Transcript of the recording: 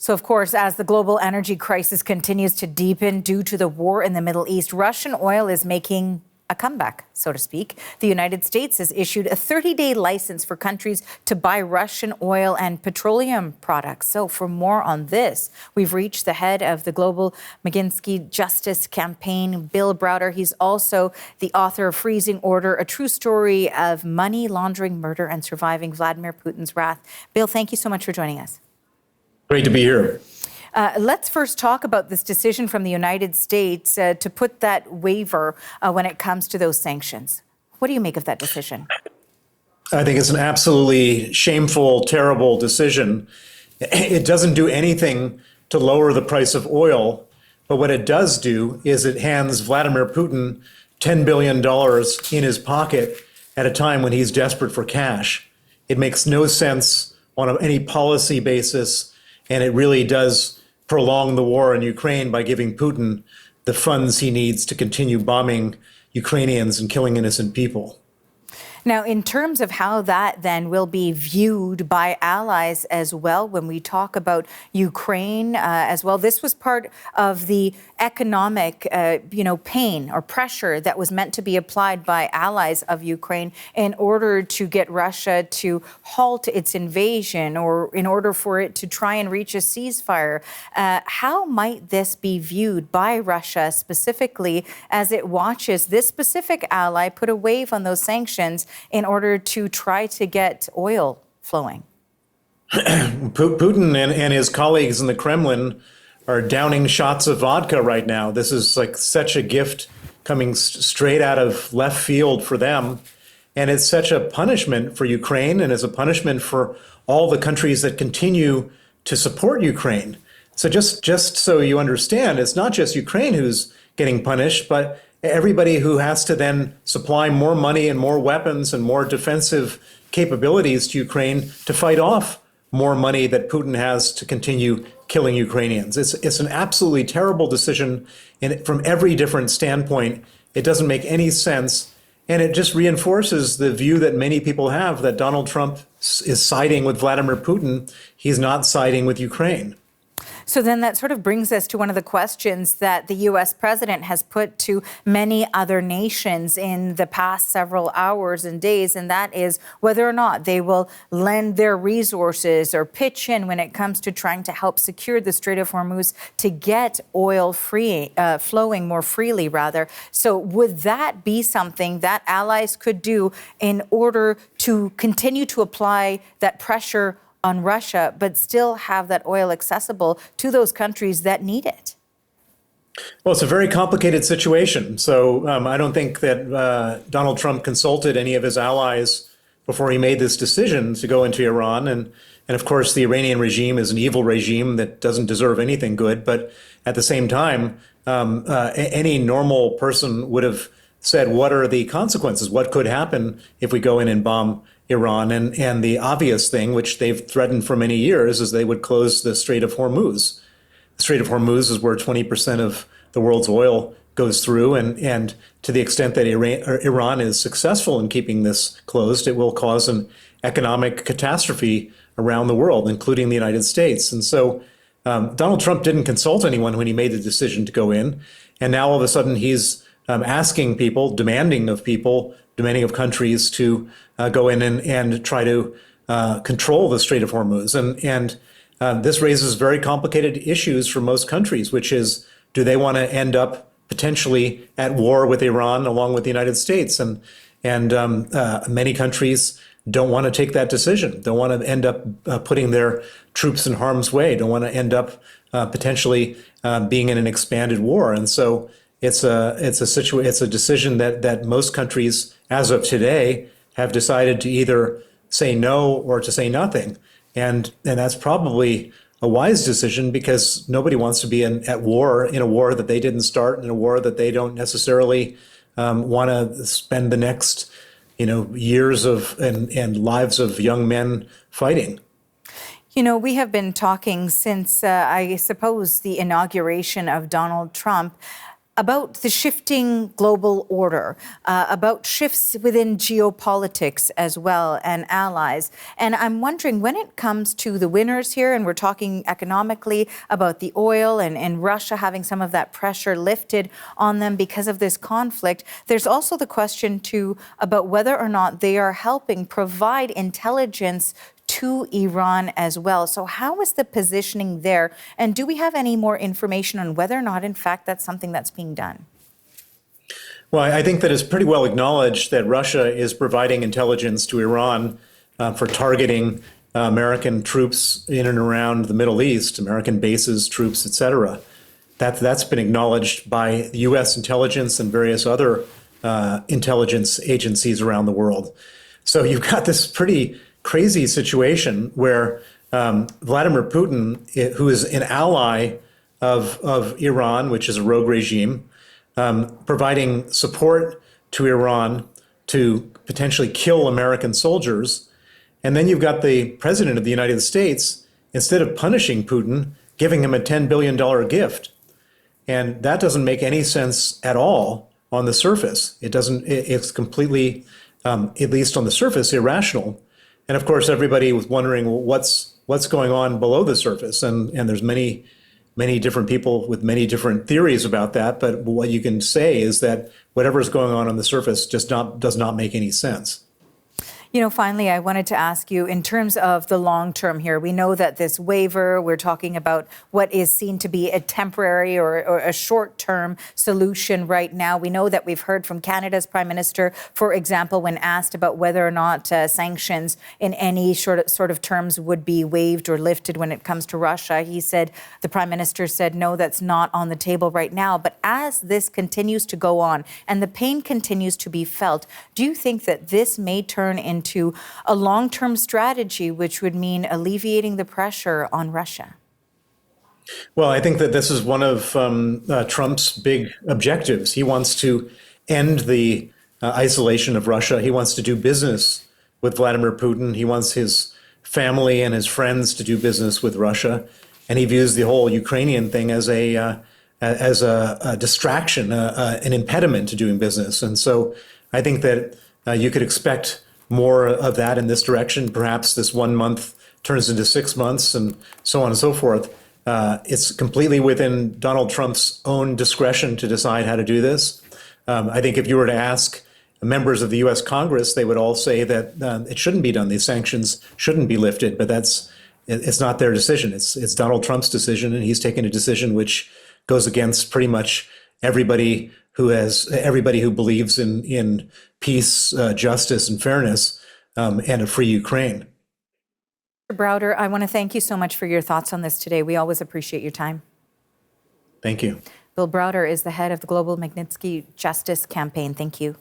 So, of course, as the global energy crisis continues to deepen due to the war in the Middle East, Russian oil is making a comeback, so to speak. The United States has issued a 30-day license for countries to buy Russian oil and petroleum products. So for more on this, we've reached the head of the Global Magnitsky Justice Campaign, Bill Browder. He's also the author of Freezing Order, a true story of money laundering, murder, and surviving Vladimir Putin's wrath. Bill, thank you so much for joining us. Great to be here. Let's first talk about this decision from the United States to put that waiver when it comes to those sanctions. What do you make of that decision? I think it's an absolutely shameful, terrible decision. It doesn't do anything to lower the price of oil, but what it does do is it hands Vladimir Putin $10 billion in his pocket at a time when he's desperate for cash. It makes no sense on any policy basis, and it really does prolong the war in Ukraine by giving Putin the funds he needs to continue bombing Ukrainians and killing innocent people. Now, in terms of how that then will be viewed by allies as well, when we talk about Ukraine as well, this was part of the economic, pain or pressure that was meant to be applied by allies of Ukraine in order to get Russia to halt its invasion or in order for it to try and reach a ceasefire. How might this be viewed by Russia specifically as it watches this specific ally put a wave on those sanctions in order to try to get oil flowing? Putin and his colleagues in the Kremlin are downing shots of vodka right now. This is like such a gift coming straight out of left field for them. And it's such a punishment for Ukraine, and it's a punishment for all the countries that continue to support Ukraine. So just so you understand, it's not just Ukraine who's getting punished, but everybody who has to then supply more money and more weapons and more defensive capabilities to Ukraine to fight off more money that Putin has to continue killing Ukrainians. It's an absolutely terrible decision from every different standpoint. It doesn't make any sense. And it just reinforces the view that many people have that Donald Trump is siding with Vladimir Putin. He's not siding with Ukraine. So then that sort of brings us to one of the questions that the U.S. president has put to many other nations in the past several hours and days, and that is whether or not they will lend their resources or pitch in when it comes to trying to help secure the Strait of Hormuz to get oil flowing more freely, rather. So would that be something that allies could do in order to continue to apply that pressure on Russia, but still have that oil accessible to those countries that need it? Well, it's a very complicated situation. So I don't think that Donald Trump consulted any of his allies before he made this decision to go into Iran. And of course, the Iranian regime is an evil regime that doesn't deserve anything good. But at the same time, any normal person would have said, what are the consequences? What could happen if we go in and bomb Iran? And the obvious thing, which they've threatened for many years, is they would close the Strait of Hormuz. The Strait of Hormuz is where 20% of the world's oil goes through. And to the extent that Iran is successful in keeping this closed, it will cause an economic catastrophe around the world, including the United States. And so Donald Trump didn't consult anyone when he made the decision to go in. And now all of a sudden he's asking people, demanding of countries to go in and try to control the Strait of Hormuz. And this raises very complicated issues for most countries, which is, do they want to end up potentially at war with Iran along with the United States? And many countries don't want to take that decision, don't want to end up putting their troops in harm's way, don't want to end up potentially being in an expanded war. And so it's a decision that most countries, as of today, have decided to either say no or to say nothing, and that's probably a wise decision because nobody wants to be in a war that they didn't start, in a war that they don't necessarily want to spend the next years of and lives of young men fighting. We have been talking since I suppose the inauguration of Donald Trump about the shifting global order, about shifts within geopolitics as well and allies. And I'm wondering, when it comes to the winners here, and we're talking economically about the oil and Russia having some of that pressure lifted on them because of this conflict, there's also the question too about whether or not they are helping provide intelligence to Iran as well. So how is the positioning there? And do we have any more information on whether or not, in fact, that's something that's being done? Well, I think that it's pretty well acknowledged that Russia is providing intelligence to Iran for targeting American troops in and around the Middle East, American bases, troops, et cetera. That's been acknowledged by the U.S. intelligence and various other intelligence agencies around the world. So you've got this pretty crazy situation where Vladimir Putin, who is an ally of Iran, which is a rogue regime, providing support to Iran to potentially kill American soldiers. And then you've got the president of the United States, instead of punishing Putin, giving him a $10 billion gift. And that doesn't make any sense at all on the surface. It's completely, at least on the surface, irrational. And of course, everybody was wondering, well, what's going on below the surface? And there's many different people with many different theories about that. But what you can say is that whatever's going on the surface just does not make any sense. You know, finally, I wanted to ask you, in terms of the long term here, we know that this waiver, we're talking about what is seen to be a temporary or a short-term solution right now. We know that we've heard from Canada's Prime Minister, for example, when asked about whether or not sanctions in any sort of terms would be waived or lifted when it comes to Russia. The Prime Minister said, no, that's not on the table right now. But as this continues to go on and the pain continues to be felt, do you think that this may turn into a long-term strategy, which would mean alleviating the pressure on Russia? Well, I think that this is one of Trump's big objectives. He wants to end the isolation of Russia. He wants to do business with Vladimir Putin. He wants his family and his friends to do business with Russia. And he views the whole Ukrainian thing as a distraction, an impediment to doing business. And so I think that you could expect more of that in this direction. Perhaps this 1 month turns into 6 months and so on and so forth. It's completely within Donald Trump's own discretion to decide how to do this. I think if you were to ask members of the U.S. Congress, they would all say that it shouldn't be done. These sanctions shouldn't be lifted, but it's not their decision. It's Donald Trump's decision, and he's taken a decision which goes against pretty much everybody who believes in peace, justice, and fairness, and a free Ukraine. Mr. Browder, I want to thank you so much for your thoughts on this today. We always appreciate your time. Thank you. Bill Browder is the head of the Global Magnitsky Justice Campaign. Thank you.